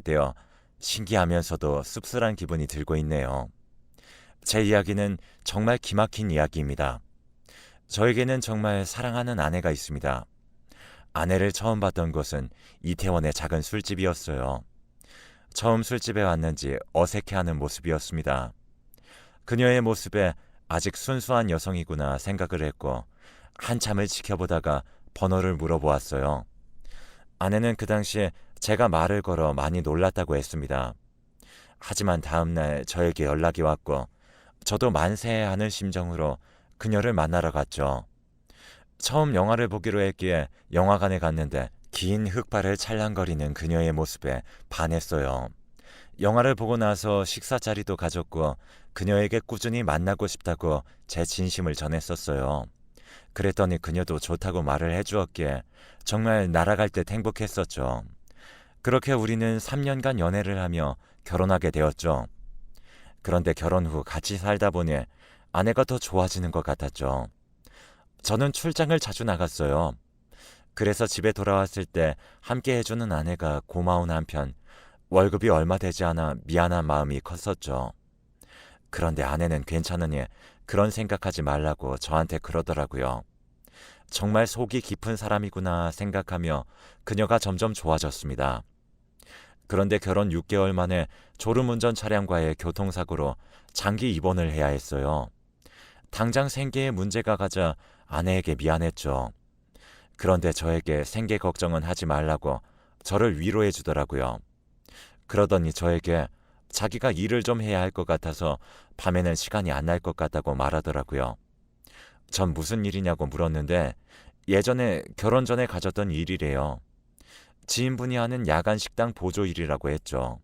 되어 신기하면서도 씁쓸한 기분이 들고 있네요. 제 이야기는 정말 기막힌 이야기입니다. 저에게는 정말 사랑하는 아내가 있습니다. 아내를 처음 봤던 곳은 이태원의 작은 술집이었어요. 처음 술집에 왔는지 어색해하는 모습이었습니다. 그녀의 모습에 아직 순수한 여성이구나 생각을 했고 한참을 지켜보다가 번호를 물어보았어요. 아내는 그 당시에 제가 말을 걸어 많이 놀랐다고 했습니다. 하지만 다음날 저에게 연락이 왔고 저도 만세하는 심정으로 그녀를 만나러 갔죠. 처음 영화를 보기로 했기에 영화관에 갔는데 긴 흑발을 찰랑거리는 그녀의 모습에 반했어요. 영화를 보고 나서 식사 자리도 가졌고 그녀에게 꾸준히 만나고 싶다고 제 진심을 전했었어요. 그랬더니 그녀도 좋다고 말을 해주었기에 정말 날아갈 듯 행복했었죠. 그렇게 우리는 3년간 연애를 하며 결혼하게 되었죠. 그런데 결혼 후 같이 살다 보니 아내가 더 좋아지는 것 같았죠. 저는 출장을 자주 나갔어요. 그래서 집에 돌아왔을 때 함께 해주는 아내가 고마운 한편 월급이 얼마 되지 않아 미안한 마음이 컸었죠. 그런데 아내는 괜찮으니 그런 생각하지 말라고 저한테 그러더라고요. 정말 속이 깊은 사람이구나 생각하며 그녀가 점점 좋아졌습니다. 그런데 결혼 6개월 만에 졸음운전 차량과의 교통사고로 장기 입원을 해야 했어요. 당장 생계에 문제가 가자 아내에게 미안했죠. 그런데 저에게 생계 걱정은 하지 말라고 저를 위로해 주더라고요. 그러더니 저에게 자기가 일을 좀 해야 할 것 같아서 밤에는 시간이 안 날 것 같다고 말하더라고요. 전 무슨 일이냐고 물었는데 예전에 결혼 전에 가졌던 일이래요. 지인분이 하는 야간 식당 보조 일이라고 했죠.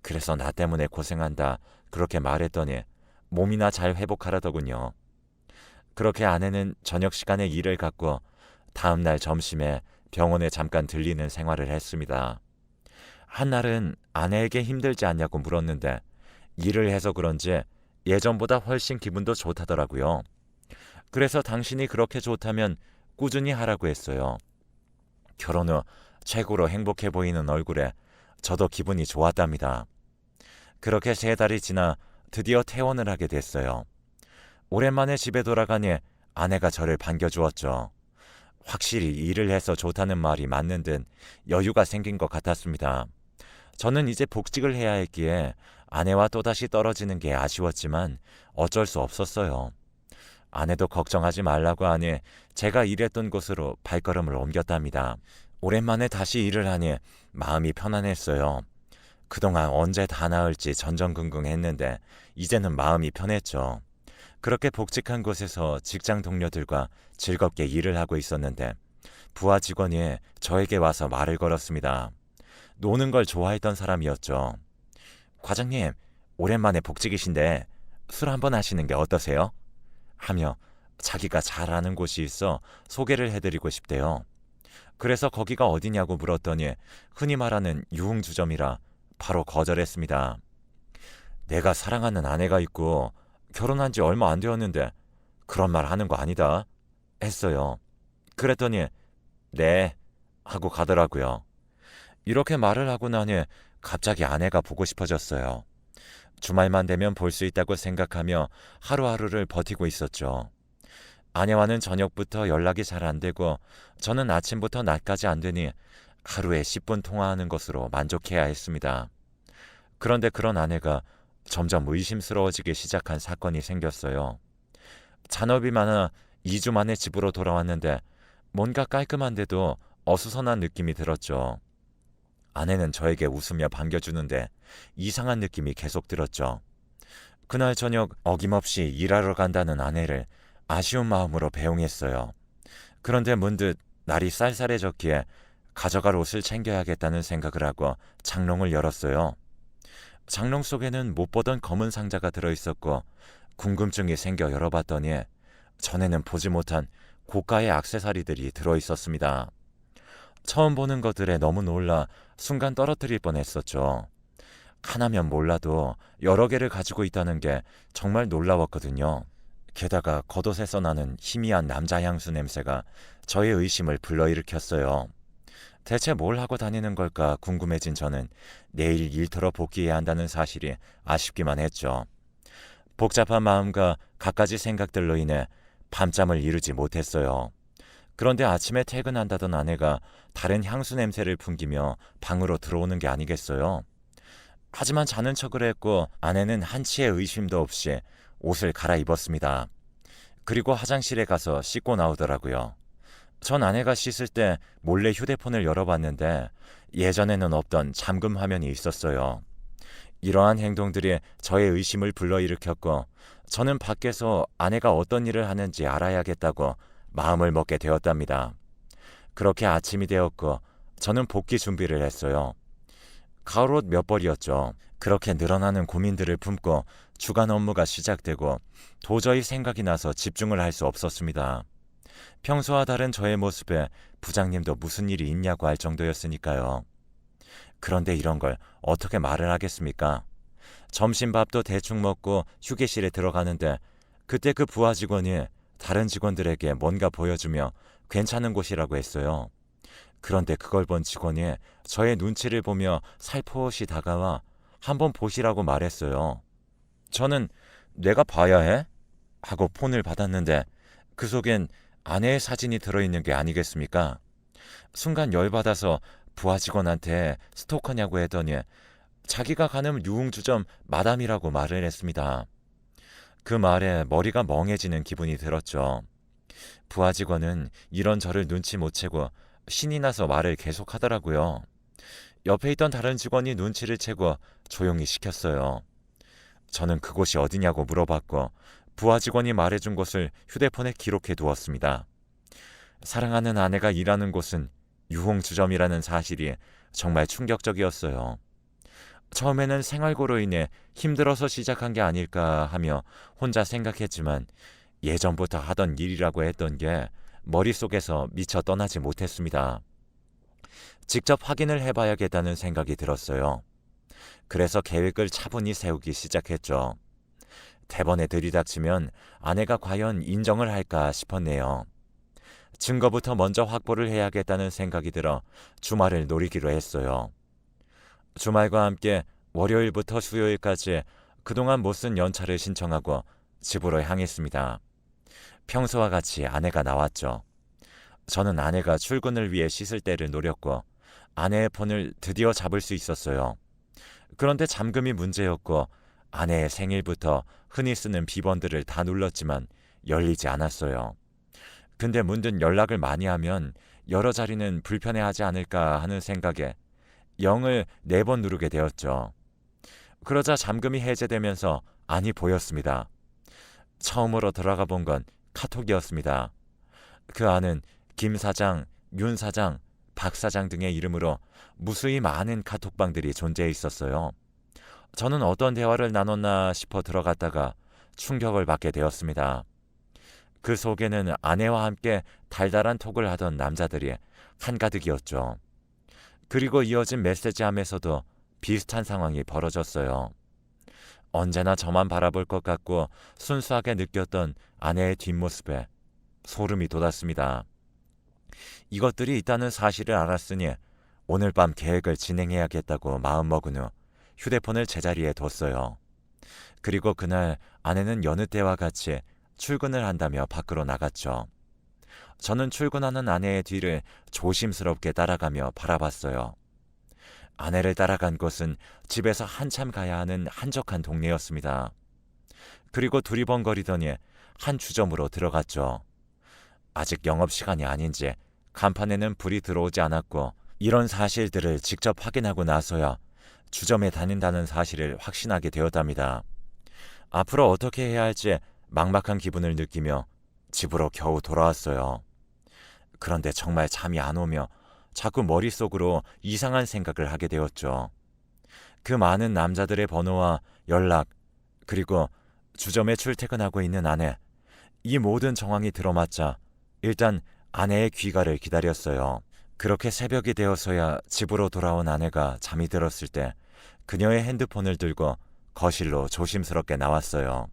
그래서 나 때문에 고생한다 그렇게 말했더니 몸이나 잘 회복하라더군요. 그렇게 아내는 저녁 시간에 일을 갖고 다음날 점심에 병원에 잠깐 들리는 생활을 했습니다. 한날은 아내에게 힘들지 않냐고 물었는데 일을 해서 그런지 예전보다 훨씬 기분도 좋다더라고요. 그래서 당신이 그렇게 좋다면 꾸준히 하라고 했어요. 결혼 후 최고로 행복해 보이는 얼굴에 저도 기분이 좋았답니다. 그렇게 3달이 지나 드디어 퇴원을 하게 됐어요. 오랜만에 집에 돌아가니 아내가 저를 반겨주었죠. 확실히 일을 해서 좋다는 말이 맞는 듯 여유가 생긴 것 같았습니다. 저는 이제 복직을 해야 했기에 아내와 또다시 떨어지는 게 아쉬웠지만 어쩔 수 없었어요. 아내도 걱정하지 말라고 하니 제가 일했던 곳으로 발걸음을 옮겼답니다. 오랜만에 다시 일을 하니 마음이 편안했어요. 그동안 언제 다 나을지 전전긍긍했는데 이제는 마음이 편했죠. 그렇게 복직한 곳에서 직장 동료들과 즐겁게 일을 하고 있었는데 부하 직원이 저에게 와서 말을 걸었습니다. 노는 걸 좋아했던 사람이었죠. 과장님, 오랜만에 복직이신데 술 한번 하시는 게 어떠세요? 하며 자기가 잘 아는 곳이 있어 소개를 해드리고 싶대요. 그래서 거기가 어디냐고 물었더니 흔히 말하는 유흥주점이라 바로 거절했습니다. 내가 사랑하는 아내가 있고 결혼한 지 얼마 안 되었는데 그런 말 하는 거 아니다 했어요. 그랬더니 네 하고 가더라고요. 이렇게 말을 하고 나니 갑자기 아내가 보고 싶어졌어요. 주말만 되면 볼 수 있다고 생각하며 하루하루를 버티고 있었죠. 아내와는 저녁부터 연락이 잘 안 되고 저는 아침부터 낮까지 안 되니 하루에 10분 통화하는 것으로 만족해야 했습니다. 그런데 그런 아내가 점점 의심스러워지기 시작한 사건이 생겼어요. 잔업이 많아 2주 만에 집으로 돌아왔는데 뭔가 깔끔한데도 어수선한 느낌이 들었죠. 아내는 저에게 웃으며 반겨주는데 이상한 느낌이 계속 들었죠. 그날 저녁 어김없이 일하러 간다는 아내를 아쉬운 마음으로 배웅했어요. 그런데 문득 날이 쌀쌀해졌기에 가져갈 옷을 챙겨야겠다는 생각을 하고 장롱을 열었어요. 장롱 속에는 못 보던 검은 상자가 들어있었고 궁금증이 생겨 열어봤더니 전에는 보지 못한 고가의 액세서리들이 들어있었습니다. 처음 보는 것들에 너무 놀라 순간 떨어뜨릴 뻔했었죠. 하나면 몰라도 여러 개를 가지고 있다는 게 정말 놀라웠거든요. 게다가 겉옷에서 나는 희미한 남자 향수 냄새가 저의 의심을 불러일으켰어요. 대체 뭘 하고 다니는 걸까 궁금해진 저는 내일 일터로 복귀해야 한다는 사실이 아쉽기만 했죠. 복잡한 마음과 갖가지 생각들로 인해 밤잠을 이루지 못했어요. 그런데 아침에 퇴근한다던 아내가 다른 향수 냄새를 풍기며 방으로 들어오는 게 아니겠어요? 하지만 자는 척을 했고 아내는 한치의 의심도 없이 옷을 갈아입었습니다. 그리고 화장실에 가서 씻고 나오더라고요. 전 아내가 씻을 때 몰래 휴대폰을 열어봤는데 예전에는 없던 잠금 화면이 있었어요. 이러한 행동들이 저의 의심을 불러일으켰고 저는 밖에서 아내가 어떤 일을 하는지 알아야겠다고 마음을 먹게 되었답니다. 그렇게 아침이 되었고 저는 복귀 준비를 했어요. 가을옷 몇 벌이었죠. 그렇게 늘어나는 고민들을 품고 주간 업무가 시작되고 도저히 생각이 나서 집중을 할 수 없었습니다. 평소와 다른 저의 모습에 부장님도 무슨 일이 있냐고 할 정도였으니까요. 그런데 이런 걸 어떻게 말을 하겠습니까? 점심밥도 대충 먹고 휴게실에 들어가는데 그때 그 부하 직원이 다른 직원들에게 뭔가 보여주며 괜찮은 곳이라고 했어요. 그런데 그걸 본 직원이 저의 눈치를 보며 살포시 다가와 한번 보시라고 말했어요. 저는 내가 봐야 해? 하고 폰을 받았는데 그 속엔 아내의 사진이 들어있는 게 아니겠습니까? 순간 열받아서 부하 직원한테 스토커냐고 했더니 자기가 가는 유흥주점 마담이라고 말을 했습니다. 그 말에 머리가 멍해지는 기분이 들었죠. 부하 직원은 이런 저를 눈치 못 채고 신이 나서 말을 계속하더라고요. 옆에 있던 다른 직원이 눈치를 채고 조용히 시켰어요. 저는 그곳이 어디냐고 물어봤고 부하 직원이 말해준 곳을 휴대폰에 기록해 두었습니다. 사랑하는 아내가 일하는 곳은 유흥주점이라는 사실이 정말 충격적이었어요. 처음에는 생활고로 인해 힘들어서 시작한 게 아닐까 하며 혼자 생각했지만 예전부터 하던 일이라고 했던 게 머릿속에서 미처 떠나지 못했습니다. 직접 확인을 해봐야겠다는 생각이 들었어요. 그래서 계획을 차분히 세우기 시작했죠. 대번에 들이닥치면 아내가 과연 인정을 할까 싶었네요. 증거부터 먼저 확보를 해야겠다는 생각이 들어 주말을 노리기로 했어요. 주말과 함께 월요일부터 수요일까지 그동안 못 쓴 연차를 신청하고 집으로 향했습니다. 평소와 같이 아내가 나왔죠. 저는 아내가 출근을 위해 씻을 때를 노렸고 아내의 폰을 드디어 잡을 수 있었어요. 그런데 잠금이 문제였고 아내의 생일부터 흔히 쓰는 비번들을 다 눌렀지만 열리지 않았어요. 근데 문득 연락을 많이 하면 여러 자리는 불편해하지 않을까 하는 생각에 0을 4번 누르게 되었죠. 그러자 잠금이 해제되면서 안이 보였습니다. 처음으로 들어가 본 건 카톡이었습니다. 그 안은 김 사장, 윤 사장, 박 사장 등의 이름으로 무수히 많은 카톡방들이 존재해 있었어요. 저는 어떤 대화를 나눴나 싶어 들어갔다가 충격을 받게 되었습니다. 그 속에는 아내와 함께 달달한 톡을 하던 남자들이 한가득이었죠. 그리고 이어진 메시지함에서도 비슷한 상황이 벌어졌어요. 언제나 저만 바라볼 것 같고 순수하게 느꼈던 아내의 뒷모습에 소름이 돋았습니다. 이것들이 있다는 사실을 알았으니 오늘 밤 계획을 진행해야겠다고 마음먹은 후 휴대폰을 제자리에 뒀어요. 그리고 그날 아내는 여느 때와 같이 출근을 한다며 밖으로 나갔죠. 저는 출근하는 아내의 뒤를 조심스럽게 따라가며 바라봤어요. 아내를 따라간 곳은 집에서 한참 가야 하는 한적한 동네였습니다. 그리고 두리번거리더니 한 주점으로 들어갔죠. 아직 영업시간이 아닌지 간판에는 불이 들어오지 않았고 이런 사실들을 직접 확인하고 나서야 주점에 다닌다는 사실을 확신하게 되었답니다. 앞으로 어떻게 해야 할지 막막한 기분을 느끼며 집으로 겨우 돌아왔어요. 그런데 정말 잠이 안 오며 자꾸 머릿속으로 이상한 생각을 하게 되었죠. 그 많은 남자들의 번호와 연락, 그리고 주점에 출퇴근하고 있는 아내, 이 모든 정황이 들어맞자 일단 아내의 귀가를 기다렸어요. 그렇게 새벽이 되어서야 집으로 돌아온 아내가 잠이 들었을 때 그녀의 핸드폰을 들고 거실로 조심스럽게 나왔어요.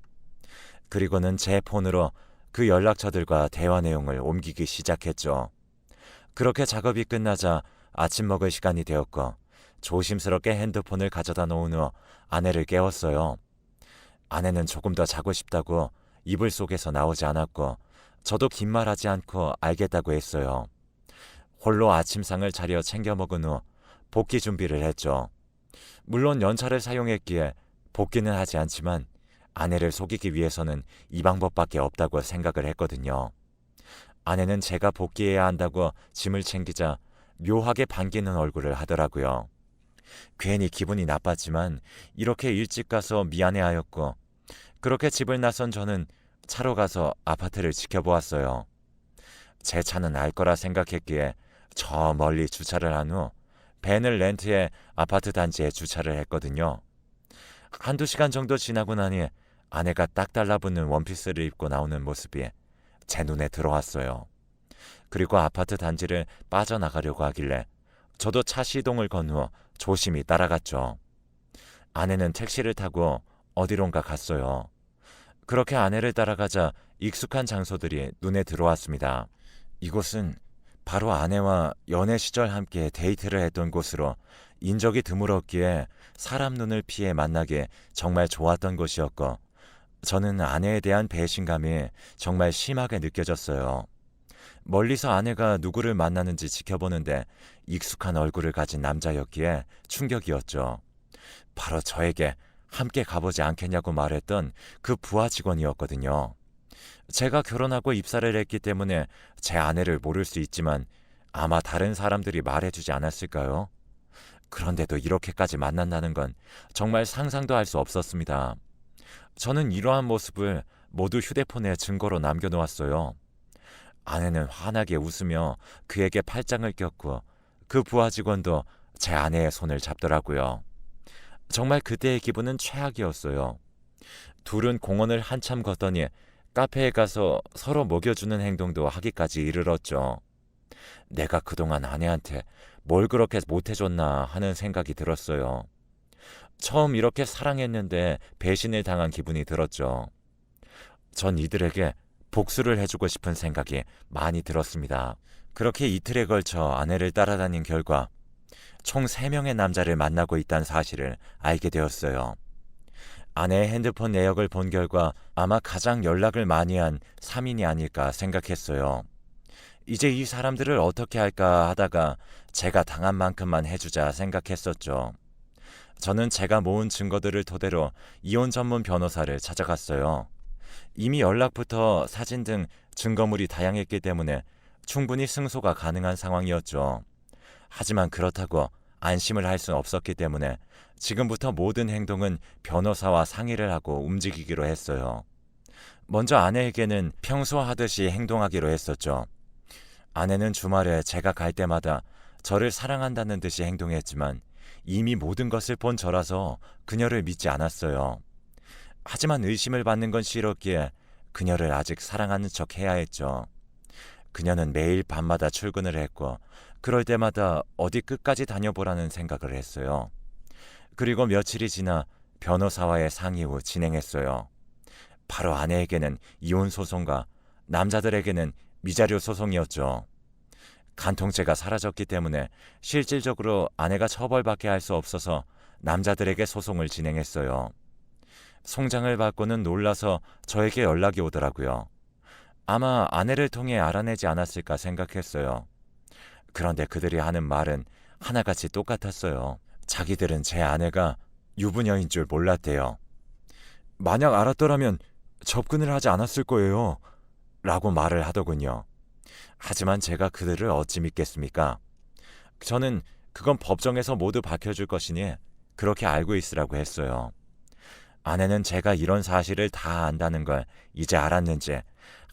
그리고는 제 폰으로 그 연락처들과 대화 내용을 옮기기 시작했죠. 그렇게 작업이 끝나자 아침 먹을 시간이 되었고 조심스럽게 핸드폰을 가져다 놓은 후 아내를 깨웠어요. 아내는 조금 더 자고 싶다고 이불 속에서 나오지 않았고 저도 긴 말하지 않고 알겠다고 했어요. 홀로 아침상을 차려 챙겨 먹은 후 복귀 준비를 했죠. 물론 연차를 사용했기에 복귀는 하지 않지만 아내를 속이기 위해서는 이 방법밖에 없다고 생각을 했거든요. 아내는 제가 복귀해야 한다고 짐을 챙기자 묘하게 반기는 얼굴을 하더라고요. 괜히 기분이 나빴지만 이렇게 일찍 가서 미안해하였고 그렇게 집을 나선 저는 차로 가서 아파트를 지켜보았어요. 제 차는 알 거라 생각했기에 저 멀리 주차를 한 후 밴을 렌트해 아파트 단지에 주차를 했거든요. 한두 시간 정도 지나고 나니 아내가 딱 달라붙는 원피스를 입고 나오는 모습이 제 눈에 들어왔어요. 그리고 아파트 단지를 빠져나가려고 하길래 저도 차 시동을 건 후 조심히 따라갔죠. 아내는 택시를 타고 어디론가 갔어요. 그렇게 아내를 따라가자 익숙한 장소들이 눈에 들어왔습니다. 이곳은 바로 아내와 연애 시절 함께 데이트를 했던 곳으로 인적이 드물었기에 사람 눈을 피해 만나기 정말 좋았던 곳이었고 저는 아내에 대한 배신감이 정말 심하게 느껴졌어요. 멀리서 아내가 누구를 만나는지 지켜보는데 익숙한 얼굴을 가진 남자였기에 충격이었죠. 바로 저에게 함께 가보지 않겠냐고 말했던 그 부하 직원이었거든요. 제가 결혼하고 입사를 했기 때문에 제 아내를 모를 수 있지만 아마 다른 사람들이 말해주지 않았을까요? 그런데도 이렇게까지 만난다는 건 정말 상상도 할 수 없었습니다. 저는 이러한 모습을 모두 휴대폰에 증거로 남겨놓았어요. 아내는 환하게 웃으며 그에게 팔짱을 꼈고 그 부하 직원도 제 아내의 손을 잡더라고요. 정말 그때의 기분은 최악이었어요. 둘은 공원을 한참 걷더니 카페에 가서 서로 먹여주는 행동도 하기까지 이르렀죠. 내가 그동안 아내한테 뭘 그렇게 못해줬나 하는 생각이 들었어요. 처음 이렇게 사랑했는데 배신을 당한 기분이 들었죠. 전 이들에게 복수를 해주고 싶은 생각이 많이 들었습니다. 그렇게 이틀에 걸쳐 아내를 따라다닌 결과 총 3명의 남자를 만나고 있다는 사실을 알게 되었어요. 아내의 핸드폰 내역을 본 결과 아마 가장 연락을 많이 한 3인이 아닐까 생각했어요. 이제 이 사람들을 어떻게 할까 하다가 제가 당한 만큼만 해주자 생각했었죠. 저는 제가 모은 증거들을 토대로 이혼 전문 변호사를 찾아갔어요. 이미 연락부터 사진 등 증거물이 다양했기 때문에 충분히 승소가 가능한 상황이었죠. 하지만 그렇다고 안심을 할 수는 없었기 때문에 지금부터 모든 행동은 변호사와 상의를 하고 움직이기로 했어요. 먼저 아내에게는 평소 하듯이 행동하기로 했었죠. 아내는 주말에 제가 갈 때마다 저를 사랑한다는 듯이 행동했지만 이미 모든 것을 본 저라서 그녀를 믿지 않았어요. 하지만 의심을 받는 건 싫었기에 그녀를 아직 사랑하는 척 해야 했죠. 그녀는 매일 밤마다 출근을 했고 그럴 때마다 어디 끝까지 다녀보라는 생각을 했어요. 그리고 며칠이 지나 변호사와의 상의 후 진행했어요. 바로 아내에게는 이혼 소송과 남자들에게는 미자료 소송이었죠. 간통죄가 사라졌기 때문에 실질적으로 아내가 처벌받게 할 수 없어서 남자들에게 소송을 진행했어요. 송장을 받고는 놀라서 저에게 연락이 오더라고요. 아마 아내를 통해 알아내지 않았을까 생각했어요. 그런데 그들이 하는 말은 하나같이 똑같았어요. 자기들은 제 아내가 유부녀인 줄 몰랐대요. 만약 알았더라면 접근을 하지 않았을 거예요. 라고 말을 하더군요. 하지만 제가 그들을 어찌 믿겠습니까? 저는 그건 법정에서 모두 밝혀줄 것이니 그렇게 알고 있으라고 했어요. 아내는 제가 이런 사실을 다 안다는 걸 이제 알았는지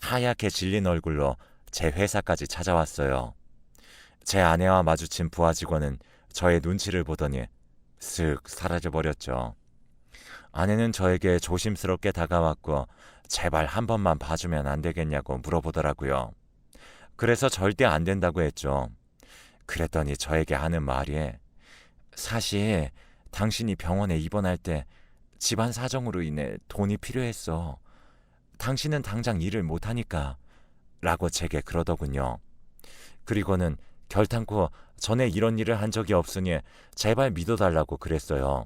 하얗게 질린 얼굴로 제 회사까지 찾아왔어요. 제 아내와 마주친 부하 직원은 저의 눈치를 보더니 쓱 사라져버렸죠. 아내는 저에게 조심스럽게 다가왔고 제발 한 번만 봐주면 안 되겠냐고 물어보더라고요. 그래서 절대 안 된다고 했죠. 그랬더니 저에게 하는 말이 사실 당신이 병원에 입원할 때 집안 사정으로 인해 돈이 필요했어. 당신은 당장 일을 못하니까 라고 제게 그러더군요. 그리고는 결탄코 전에 이런 일을 한 적이 없으니 제발 믿어달라고 그랬어요.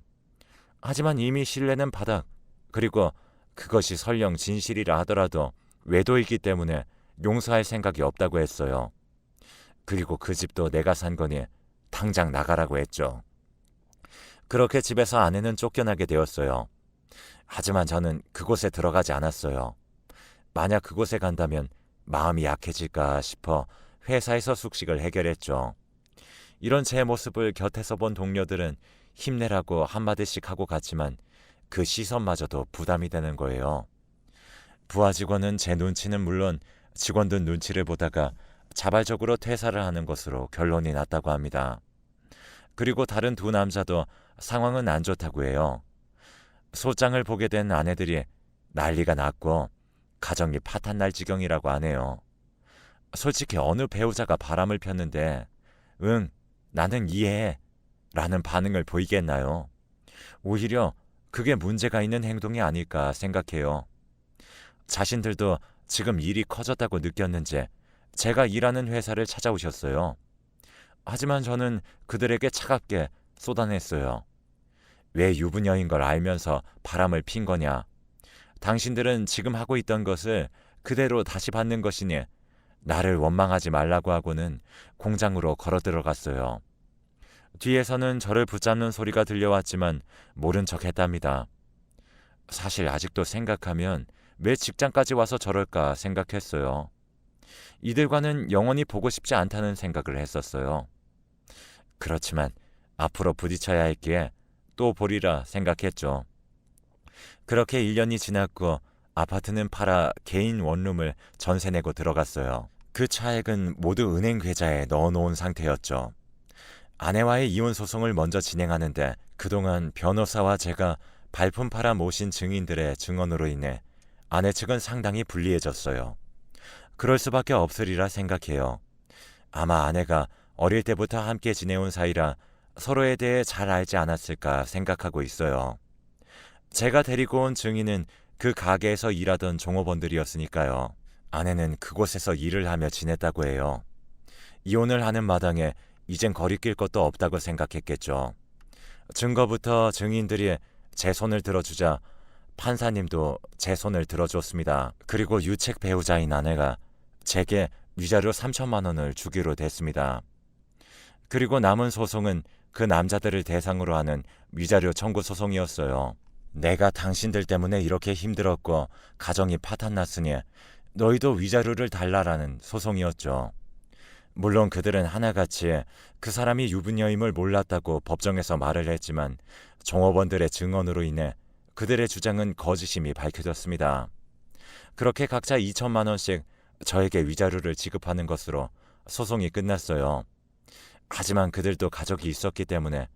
하지만 이미 신뢰는 바닥, 그리고 그것이 설령 진실이라 하더라도 외도이기 때문에 용서할 생각이 없다고 했어요. 그리고 그 집도 내가 산 거니 당장 나가라고 했죠. 그렇게 집에서 아내는 쫓겨나게 되었어요. 하지만 저는 그곳에 들어가지 않았어요. 만약 그곳에 간다면 마음이 약해질까 싶어 회사에서 숙식을 해결했죠. 이런 제 모습을 곁에서 본 동료들은 힘내라고 한마디씩 하고 갔지만 그 시선마저도 부담이 되는 거예요. 부하 직원은 제 눈치는 물론 직원들 눈치를 보다가 자발적으로 퇴사를 하는 것으로 결론이 났다고 합니다. 그리고 다른 두 남자도 상황은 안 좋다고 해요. 소장을 보게 된 아내들이 난리가 났고 가정이 파탄날 지경이라고 하네요. 솔직히 어느 배우자가 바람을 폈는데 응, 나는 이해해 라는 반응을 보이겠나요? 오히려 그게 문제가 있는 행동이 아닐까 생각해요. 자신들도 지금 일이 커졌다고 느꼈는지 제가 일하는 회사를 찾아오셨어요. 하지만 저는 그들에게 차갑게 쏟아냈어요. 왜 유부녀인 걸 알면서 바람을 핀 거냐? 당신들은 지금 하고 있던 것을 그대로 다시 받는 것이니 나를 원망하지 말라고 하고는 공장으로 걸어 들어갔어요. 뒤에서는 저를 붙잡는 소리가 들려왔지만 모른 척 했답니다. 사실 아직도 생각하면 왜 직장까지 와서 저럴까 생각했어요. 이들과는 영원히 보고 싶지 않다는 생각을 했었어요. 그렇지만 앞으로 부딪혀야 했기에 또 보리라 생각했죠. 그렇게 1년이 지났고 아파트는 팔아 개인 원룸을 전세 내고 들어갔어요. 그 차액은 모두 은행 계좌에 넣어놓은 상태였죠. 아내와의 이혼 소송을 먼저 진행하는데 그동안 변호사와 제가 발품 팔아 모신 증인들의 증언으로 인해 아내 측은 상당히 불리해졌어요. 그럴 수밖에 없으리라 생각해요. 아마 아내가 어릴 때부터 함께 지내온 사이라 서로에 대해 잘 알지 않았을까 생각하고 있어요. 제가 데리고 온 증인은 그 가게에서 일하던 종업원들이었으니까요. 아내는 그곳에서 일을 하며 지냈다고 해요. 이혼을 하는 마당에 이젠 거리낄 것도 없다고 생각했겠죠. 증거부터 증인들이 제 손을 들어주자 판사님도 제 손을 들어줬습니다. 그리고 유책 배우자인 아내가 제게 위자료 3천만 원을 주기로 됐습니다. 그리고 남은 소송은 그 남자들을 대상으로 하는 위자료 청구 소송이었어요. 내가 당신들 때문에 이렇게 힘들었고 가정이 파탄났으니 너희도 위자료를 달라라는 소송이었죠. 물론 그들은 하나같이 그 사람이 유부녀임을 몰랐다고 법정에서 말을 했지만 종업원들의 증언으로 인해 그들의 주장은 거짓임이 밝혀졌습니다. 그렇게 각자 2천만 원씩 저에게 위자료를 지급하는 것으로 소송이 끝났어요. 하지만 그들도 가족이 있었기 때문에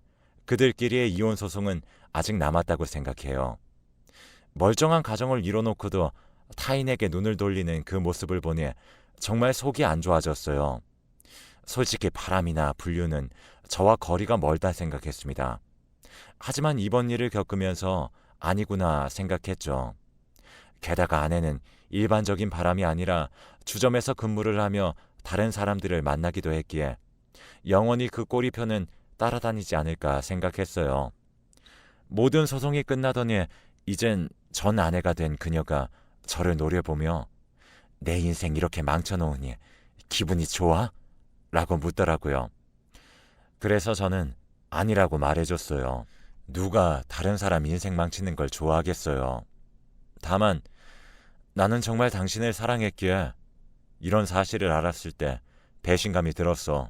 그들끼리의 이혼 소송은 아직 남았다고 생각해요. 멀쩡한 가정을 이뤄놓고도 타인에게 눈을 돌리는 그 모습을 보니 정말 속이 안 좋아졌어요. 솔직히 바람이나 불륜은 저와 거리가 멀다 생각했습니다. 하지만 이번 일을 겪으면서 아니구나 생각했죠. 게다가 아내는 일반적인 바람이 아니라 주점에서 근무를 하며 다른 사람들을 만나기도 했기에 영원히 그 꼬리표는 따라다니지 않을까 생각했어요. 모든 소송이 끝나더니 이젠 전 아내가 된 그녀가 저를 노려보며 내 인생 이렇게 망쳐놓으니 기분이 좋아? 라고 묻더라고요. 그래서 저는 아니라고 말해줬어요. 누가 다른 사람 인생 망치는 걸 좋아하겠어요. 다만 나는 정말 당신을 사랑했기에 이런 사실을 알았을 때 배신감이 들었어.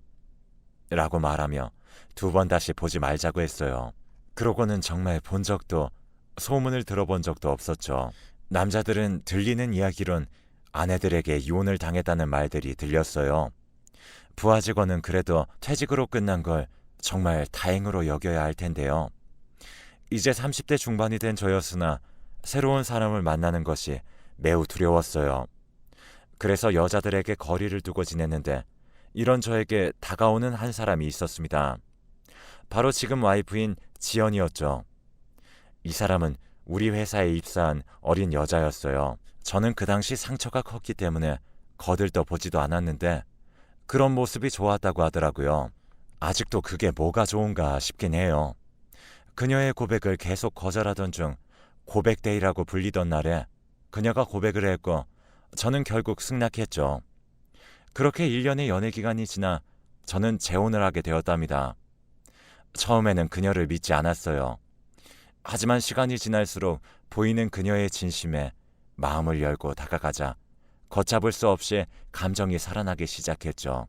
라고 말하며 두 번 다시 보지 말자고 했어요. 그러고는 정말 본 적도 소문을 들어본 적도 없었죠. 남자들은 들리는 이야기론 아내들에게 이혼을 당했다는 말들이 들렸어요. 부하 직원은 그래도 퇴직으로 끝난 걸 정말 다행으로 여겨야 할 텐데요. 이제 30대 중반이 된 저였으나 새로운 사람을 만나는 것이 매우 두려웠어요. 그래서 여자들에게 거리를 두고 지냈는데 이런 저에게 다가오는 한 사람이 있었습니다. 바로 지금 와이프인 지연이었죠. 이 사람은 우리 회사에 입사한 어린 여자였어요. 저는 그 당시 상처가 컸기 때문에 거들떠 보지도 않았는데 그런 모습이 좋았다고 하더라고요. 아직도 그게 뭐가 좋은가 싶긴 해요. 그녀의 고백을 계속 거절하던 중 고백데이라고 불리던 날에 그녀가 고백을 했고 저는 결국 승낙했죠. 그렇게 1년의 연애 기간이 지나 저는 재혼을 하게 되었답니다. 처음에는 그녀를 믿지 않았어요. 하지만 시간이 지날수록 보이는 그녀의 진심에 마음을 열고 다가가자 걷잡을 수 없이 감정이 살아나기 시작했죠.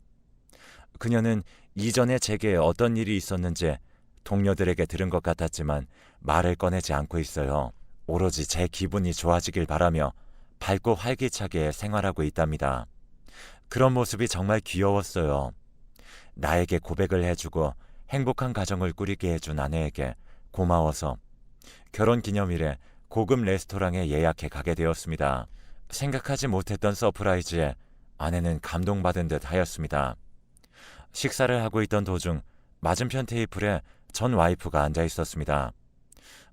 그녀는 이전에 제게 어떤 일이 있었는지 동료들에게 들은 것 같았지만 말을 꺼내지 않고 있어요. 오로지 제 기분이 좋아지길 바라며 밝고 활기차게 생활하고 있답니다. 그런 모습이 정말 귀여웠어요. 나에게 고백을 해주고 행복한 가정을 꾸리게 해준 아내에게 고마워서 결혼 기념일에 고급 레스토랑에 예약해 가게 되었습니다. 생각하지 못했던 서프라이즈에 아내는 감동받은 듯 하였습니다. 식사를 하고 있던 도중 맞은편 테이블에 전 와이프가 앉아 있었습니다.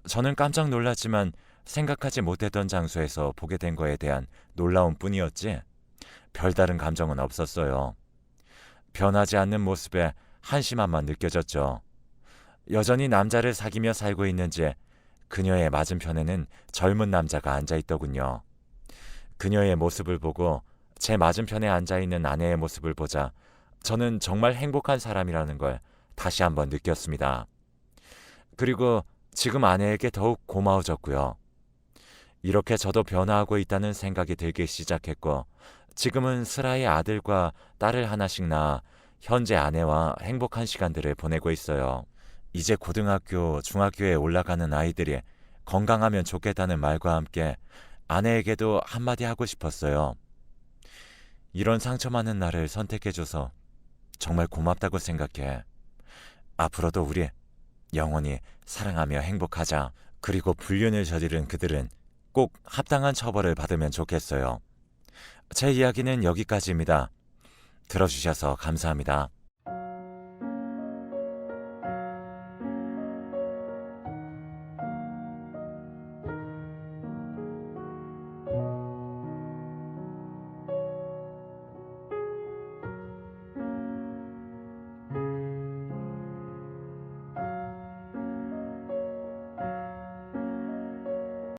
저는 깜짝 놀랐지만 생각하지 못했던 장소에서 보게 된 거에 대한 놀라움 뿐이었지 별다른 감정은 없었어요. 변하지 않는 모습에 한심함만 느껴졌죠. 여전히 남자를 사귀며 살고 있는지 그녀의 맞은편에는 젊은 남자가 앉아 있더군요. 그녀의 모습을 보고 제 맞은편에 앉아 있는 아내의 모습을 보자 저는 정말 행복한 사람이라는 걸 다시 한번 느꼈습니다. 그리고 지금 아내에게 더욱 고마워졌고요. 이렇게 저도 변화하고 있다는 생각이 들기 시작했고 지금은 슬아의 아들과 딸을 하나씩 낳아 현재 아내와 행복한 시간들을 보내고 있어요. 이제 고등학교, 중학교에 올라가는 아이들이 건강하면 좋겠다는 말과 함께 아내에게도 한마디 하고 싶었어요. 이런 상처 많은 나를 선택해줘서 정말 고맙다고 생각해. 앞으로도 우리 영원히 사랑하며 행복하자. 그리고 불륜을 저지른 그들은 꼭 합당한 처벌을 받으면 좋겠어요. 제 이야기는 여기까지입니다. 들어주셔서 감사합니다.